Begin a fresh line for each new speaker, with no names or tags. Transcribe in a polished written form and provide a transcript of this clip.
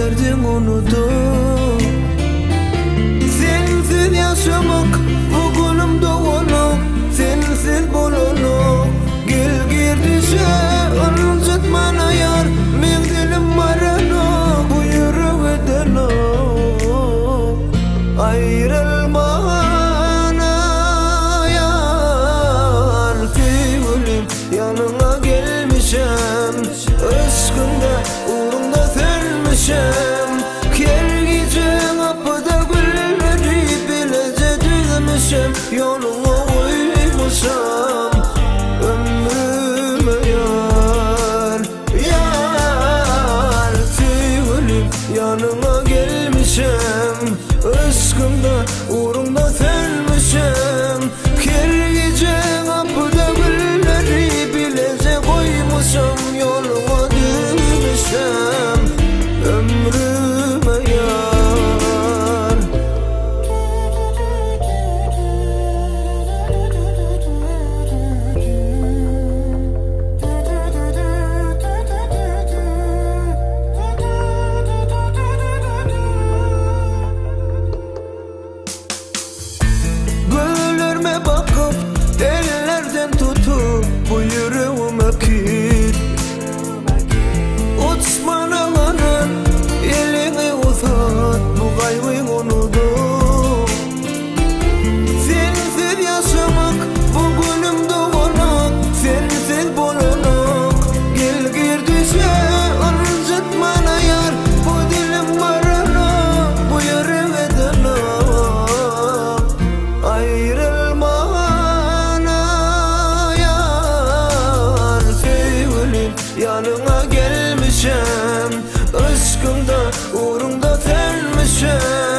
derdin unutup sensiz yaşamak bugünüm doğanok, sensiz bolanok. Gel girdişe anılcatmana yar, men dilim maranok, bu yürek edenok. Ayrılmana yar sevgilim, yanına gelmişem, aşkında uğrunda sönmüşem. Her gece kapıda gülleri bilece düzmüşem, yoluna uymuşam ömrüme yar. Yar sevgilim, yanına gelmişem, aşkında uğrunda sönmüşem. Her gece kapıda gülleri bilece koymuşam, yoluma düzmüşem ömrüme yar. Güllerime bakıp ellerden tutup bu yüreğime kit uçmana kanın elini uzat, bu kaybı unutup sensiz yaşamak bugünüm doğanak, sensiz bolanok. Gel girdişe anılcatmana yar, bu dilim maranok, bu yürek edenok. Ayrılmana yar sevgilim, yanına gelmişem, aşkımda uğrunda sönmüşem.